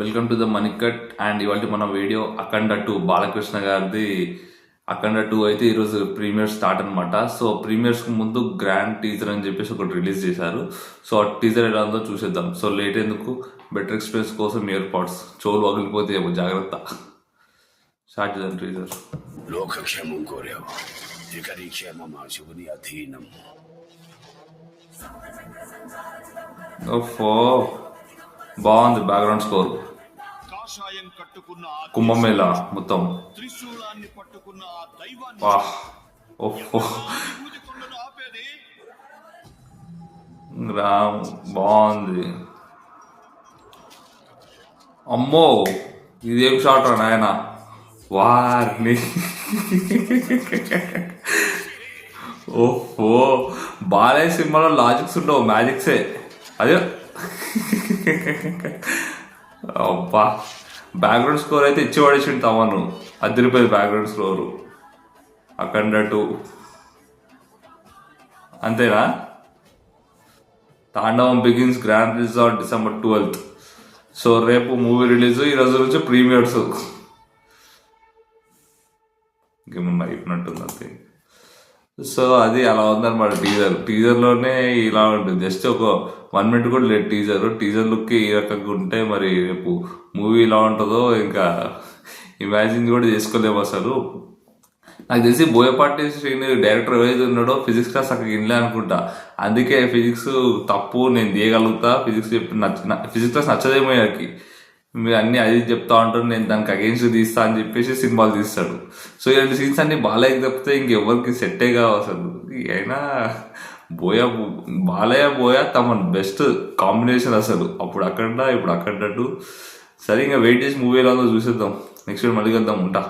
Welcome to the money cut and ఇవాళ మన video అఖండ 2 బాలకృష్ణ గారిది. అఖండ 2 అయితే ఈరోజు ప్రీమియర్ స్టార్ట్ అనమాట. సో ప్రీమియర్స్కి ముందు గ్రాండ్ టీజర్ అని చెప్పేసి ఒకటి రిలీజ్ చేశారు. సో ఆ టీజర్ ఎలా ఉందో చూసేద్దాం. సో లేట్ ఎందుకు, బెటర్ ఎక్స్పీరియన్స్ కోసం ఇయర్ పాడ్స్ చోలు పగిలిపోతే ఏమో జాగ్రత్త. స్టార్ట్ చేద్దాం టీజర్. లోకక్షేమం కోరావు, ఇక నీ క్షేమం ఆ శివుని అధీనం. ఓఫో, బాగుంది బ్యాక్గ్రౌండ్ స్కోర్. కాషాయం కట్టుకున్న కుంభమేళ మొత్తం. త్రిశూలాన్ని పట్టుకున్న ఆ దైవాన్ని వాహ్, ఓహో కొండను ఆపేది. రామ్ బాగుంది. అమ్మో, ఇదేం షాట్ రా నాయన, వారిని. ఓహో, బాలయ్య సినిమాలో లాజిక్స్ ఉండవు, మ్యాజిక్సే. అదే అబ్బా, బ్యాక్గ్రౌండ్ స్కోర్ అయితే ఇచ్చి పడేసిండు తమను. అదిరిపోయింది బ్యాక్గ్రౌండ్ స్కోరు. అఖండ 2 అంతేనా? తాండవం begins grand resort December 12th. So రేపు మూవీ రిలీజ్, ఈ రోజు నుంచి ప్రీమియర్స్. ఇంకేమన్నా అయిపోయినట్టుంది అంతే. సో అది అలా ఉందన్నమాట. టీజర్లోనే ఇలా ఉంటుంది. జస్ట్ ఒక 1 minute కూడా లేదు టీజర్ లుక్ ఈ రకంగా ఉంటే మరి రేపు మూవీ ఇలా ఉంటుందో ఇంకా ఇమాజిన్ కూడా చేసుకోలేము అసలు. నాకు తెలిసి బోయపాటి శ్రీని డైరెక్టర్ ఏదైతే ఉన్నాడో ఫిజిక్స్ క్లాస్ అక్కడ వినలే అనుకుంటా. అందుకే ఫిజిక్స్ తప్పు, నేను తీయగలుగుతా, ఫిజిక్స్ ఫిజిక్స్ క్లాస్ నచ్చదేమో ఆయనకి. మీరు అన్ని అది చెప్తా ఉంటారు, నేను దానికి అగేన్స్ట్ తీస్తా అని చెప్పేసి సినిమాలు తీస్తాడు. సో ఇలాంటి సీన్స్ అన్ని బాలయ్యకి తప్పితే ఇంకెవరికి సెట్టే కావు అసలు. అయినా బాలయ్య తమ బెస్ట్ కాంబినేషన్ అసలు. అప్పుడు అఖండ, ఇప్పుడు అఖండ 2. సరే ఇంకా వెయిట్ చేసి మూవీ ఎలా ఉందో చూసేద్దాం. నెక్స్ట్ మళ్ళీ వెళ్దాం, ఉంటా.